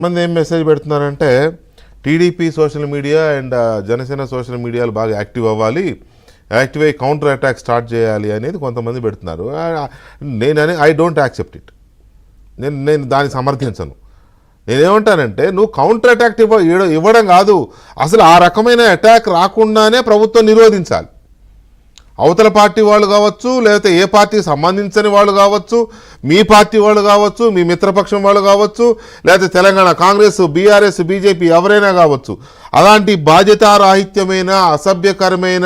మంది ఏం మెసేజ్ పెడుతున్నారంటే TDP social media and Janasena social మీడియాలు బాగా యాక్టివ్ అవ్వాలి, యాక్టివ్ అయ్యి కౌంటర్ అటాక్ స్టార్ట్ చేయాలి అనేది కొంతమంది పెడుతున్నారు. నేను ఐ డోంట్ యాక్సెప్ట్ ఇట్. నేను దాన్ని సమర్థించను. నేనేమంటానంటే నువ్వు కౌంటర్ అటాక్ ఇవ్వడం కాదు, అసలు ఆ రకమైన అటాక్ రాకుండానే ప్రభుత్వం నిరోధించాలి. అవతల పార్టీ వాళ్ళు కావచ్చు, లేకపోతే ఏ పార్టీకి సంబంధించని వాళ్ళు కావచ్చు, మీ పార్టీ వాళ్ళు కావచ్చు, మీ మిత్రపక్షం వాళ్ళు కావచ్చు, లేకపోతే తెలంగాణ కాంగ్రెస్, బీఆర్ఎస్, బీజేపీ ఎవరైనా కావచ్చు, అలాంటి బాధ్యతారాహిత్యమైన అసభ్యకరమైన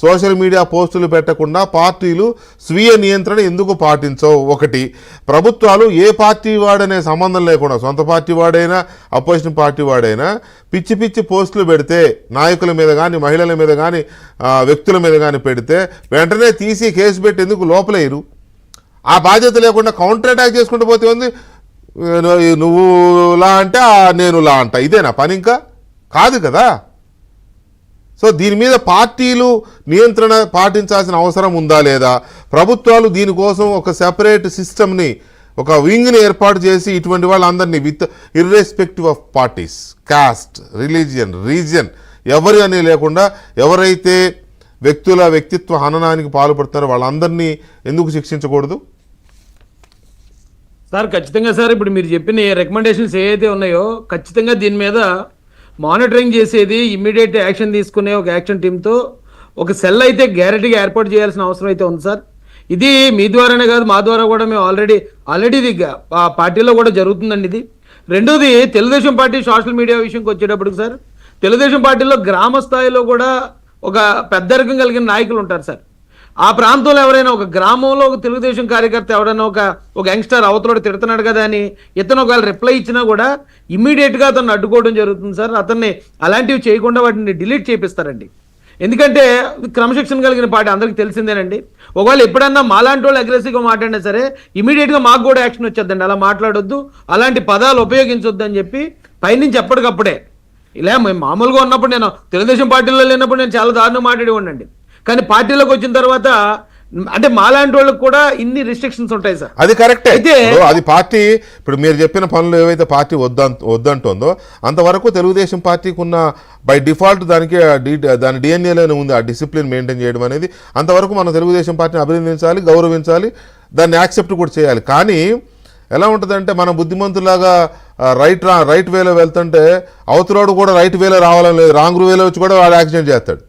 సోషల్ మీడియా పోస్టులు పెట్టకుండా పార్టీలు స్వీయ నియంత్రణ ఎందుకు పాటించవు? ఒకటి, ప్రభుత్వాలు ఏ పార్టీ వాడనే సంబంధం లేకుండా సొంత పార్టీ వాడైనా అపోజిషన్ పార్టీ వాడైనా పిచ్చి పిచ్చి పోస్టులు పెడితే నాయకుల మీద కానీ మహిళల మీద కానీ వ్యక్తుల మీద కానీ పెడితే వెంటనే తీసి కేసు పెట్టి ఎందుకు లోపలేరు? ఆ బాధ్యత లేకుండా కౌంటర్ అటాక్ చేసుకుంటూ పోతే ఉంది. నువ్వు లా అంటే నేను లా అంట, ఇదేనా పని? ఇంకా కాదు కదా. సో దీని మీద పార్టీలు నియంత్రణ పాటించాల్సిన అవసరం ఉందా లేదా? ప్రభుత్వాలు దీనికోసం ఒక సెపరేట్ సిస్టమ్ని, ఒక వింగ్ని ఏర్పాటు చేసి ఇటువంటి వాళ్ళందరినీ with irrespective of parties, cost, religion, region ఎవరు అని లేకుండా ఎవరైతే వ్యక్తిత్వ హననానికి పాల్పడుతున్నారో వాళ్ళందరినీ ఎందుకు శిక్షించకూడదు? సార్ ఖచ్చితంగా సార్, ఇప్పుడు మీరు చెప్పిన రికమెండేషన్స్ ఏవైతే ఉన్నాయో ఖచ్చితంగా దీని మీద మానిటరింగ్ చేసేది, ఇమ్మీడియట్ యాక్షన్ తీసుకునే ఒక యాక్షన్ టీంతో ఒక సెల్ అయితే గ్యారెంటీగా ఏర్పాటు చేయాల్సిన అవసరం అయితే ఉంది సార్. ఇది మీ ద్వారానే కాదు, మా ద్వారా కూడా మేము ఆల్రెడీ ఇది పార్టీలో కూడా జరుగుతుందండి ఇది. రెండోది, తెలుగుదేశం పార్టీ సోషల్ మీడియా విషయంకి వచ్చేటప్పటికి సార్, తెలుగుదేశం పార్టీలో గ్రామ స్థాయిలో కూడా ఒక పెద్దరికం కలిగిన నాయకులు ఉంటారు సార్. ఆ ప్రాంతంలో ఎవరైనా ఒక గ్రామంలో ఒక తెలుగుదేశం కార్యకర్త ఎవరైనా ఒక యంగ్స్టర్ అవతలోడు తిడుతున్నాడు కదా అని ఇతను ఒకవేళ రిప్లై ఇచ్చినా కూడా ఇమ్మీడియట్గా అతన్ని అడ్డుకోవడం జరుగుతుంది సార్. అతన్ని అలాంటివి చేయకుండా వాటిని డిలీట్ చేపిస్తారండి. ఎందుకంటే క్రమశిక్షణ కలిగిన పార్టీ అందరికీ తెలిసిందేనండి. ఒకవేళ ఎప్పుడన్నా మాలాంటి వాళ్ళు అగ్రెసివ్గా మాట్లాడినా సరే ఇమీడియట్గా మాకు కూడా యాక్షన్ వచ్చేద్దండి. అలా మాట్లాడొద్దు, అలాంటి పదాలు ఉపయోగించొద్దు అని చెప్పి పైనుంచి ఎప్పటికప్పుడే. ఇలా మేము మామూలుగా ఉన్నప్పుడు, నేను తెలుగుదేశం పార్టీలో లేనప్పుడు నేను చాలా దారుణం మాట్లాడి ఉండండి. కానీ పార్టీలోకి వచ్చిన తర్వాత అంటే మాలాంటి వాళ్ళకి కూడా ఇన్ని రిస్ట్రిక్షన్స్ ఉంటాయి సార్. అది కరెక్టే. అయితే అది పార్టీ ఇప్పుడు మీరు చెప్పిన పనులు ఏవైతే పార్టీ వద్దంటుందో అంతవరకు తెలుగుదేశం పార్టీకి ఉన్న బై డిఫాల్ట్ దాని డిఎన్ఏలోనే ఉంది ఆ డిసిప్లిన్ మెయింటైన్ చేయడం అనేది. అంతవరకు మనం తెలుగుదేశం పార్టీని అభినందించాలి, గౌరవించాలి, దాన్ని యాక్సెప్ట్ కూడా చేయాలి. కానీ ఎలా ఉంటుందంటే మనం బుద్ధిమంతులాగా రైట్ వేలో వెళ్తుంటే అవతలోడు కూడా రైట్ వేలో రావాలని లేదు, రాంగ్ వేలో వచ్చి కూడా వాడు యాక్సిడెంట్ చేస్తాడు.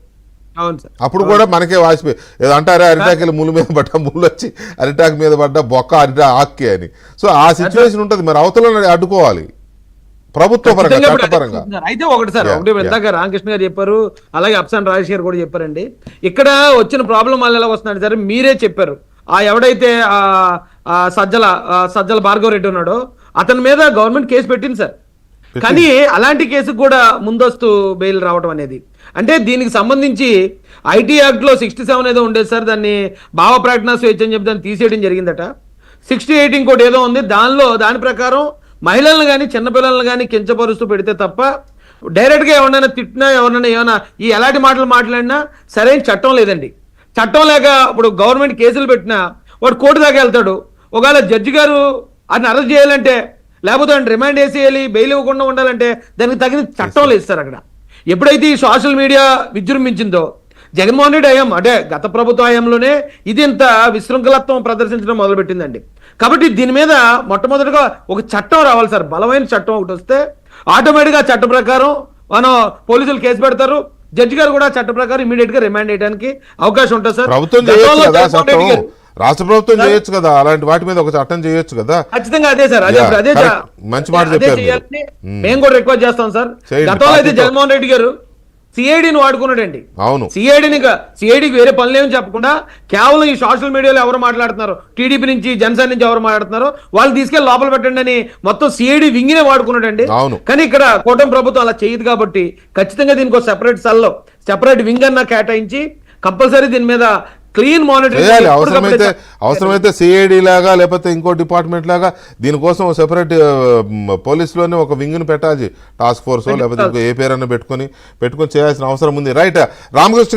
అప్పుడు కూడా మనకే వాసిపోయి ఏదో అంటారే అరిటాకులు ముళ్ళు మీద పడ్డ ముళ్ళు వచ్చి అరిటాకు మీద పడ్డ బొక్క ఆక్కే అని. సో ఆ సిచ్యువేషన్ ఉంటుంది. మరి అవతల అడ్డుకోవాలి ప్రభుత్వ పరంగా, చట్టపరంగా. అయితే ఒకటి సార్, ఇందాక రామకృష్ణ గారు చెప్పారు, అలాగే అప్సాన్ రాజేష్ గారు కూడా చెప్పారండి. ఇక్కడ వచ్చిన ప్రాబ్లం వల్ల ఎలా వస్తున్నాడు సార్, మీరే చెప్పారు. ఎవడైతే సజ్జల భార్గవ రెడ్డి ఉన్నాడో అతని మీద గవర్నమెంట్ కేసు పెట్టింది సార్. కానీ అలాంటి కేసుకు కూడా ముందస్తు బెయిల్ రావడం అనేది, అంటే దీనికి సంబంధించి ఐటీ యాక్ట్లో 67 ఏదో ఉండేది సార్, దాన్ని భావ ప్రకటన స్వేచ్ఛ అని చెప్పి దాన్ని తీసేయడం జరిగిందట. 68 ఇంకోటి ఏదో ఉంది, దాని ప్రకారం మహిళలను కానీ చిన్నపిల్లలను కానీ కించపరుస్తూ పెడితే తప్ప డైరెక్ట్గా ఎవరైనా తిట్టినా ఎవరైనా ఏమైనా ఎలాంటి మాటలు మాట్లాడినా సరైన చట్టం లేదండి. చట్టం లేక ఇప్పుడు గవర్నమెంట్ కేసులు పెట్టినా వాడు కోర్టు దాకా వెళ్తాడు. ఒకవేళ జడ్జి గారు అతను అరెస్ట్ చేయాలంటే, లేకపోతే ఆయన రిమాండ్ వేసేయాలి, బెయిల్ ఇవ్వకుండా ఉండాలంటే దానికి తగిన చట్టం లేదు సార్. అక్కడ ఎప్పుడైతే ఈ సోషల్ మీడియా విజృంభించిందో, జగన్మోహన్ రెడ్డి హయాం అంటే గత ప్రభుత్వ హయాంలోనే ఇది ఇంత విశృంఖలత్వం ప్రదర్శించడం మొదలుపెట్టిందండి. కాబట్టి దీని మీద మొట్టమొదటిగా ఒక చట్టం రావాలి సార్, బలమైన చట్టం ఒకటి వస్తే ఆటోమేటిక్గా చట్ట ప్రకారం మనం పోలీసులు కేసు పెడతారు, జడ్జి గారు కూడా చట్ట ప్రకారం ఇమీడియట్ గా రిమాండ్ చేయడానికి అవకాశం ఉంటుంది సార్. రాష్ట్ర ప్రభుత్వం చేయొచ్చు కదా, అలాంటి వాటి మీద ఒక చట్టం చేయొచ్చు కదా. ఖచ్చితంగా అదే సార్, అదే మంచి మాట చెప్పారు. మేము కూడా రిక్వెస్ట్ చేస్తాం సార్. గతంలో అయితే జగన్మోహన్ రెడ్డి గారు సిఐడిని వాడుకున్నాడండి. అవును, సిఐడికి వేరే పనులు ఏమని చెప్పకుండా కేవలం ఈ సోషల్ మీడియాలో ఎవరు మాట్లాడుతున్నారు, టీడీపీ నుంచి జనసేన నుంచి ఎవరు మాట్లాడుతున్నారో వాళ్ళు తీసుకెళ్లి లోపల పెట్టండి అని మొత్తం సిఐడి వింగినే వాడుకున్నాడండి. కానీ ఇక్కడ కూటమి ప్రభుత్వం అలా చేయదు కాబట్టి ఖచ్చితంగా దీనికి ఒక సెపరేట్ వింగ్ అన్న కేటాయించి కంపల్సరీ దీని మీద క్లీన్ మానిటరింగ్ అవసరమైతే సిఐడి లాగా లేకపోతే ఇంకో డిపార్ట్మెంట్ లాగా దీనికోసం సెపరేట్ పోలీసులోనే ఒక వింగ్ ని పెట్టాలి, టాస్క్ ఫోర్స్ లేకపోతే ఏ పేరన్నా పెట్టుకొని చేయాల్సిన అవసరం ఉంది. రైట్ రామకృష్ణ.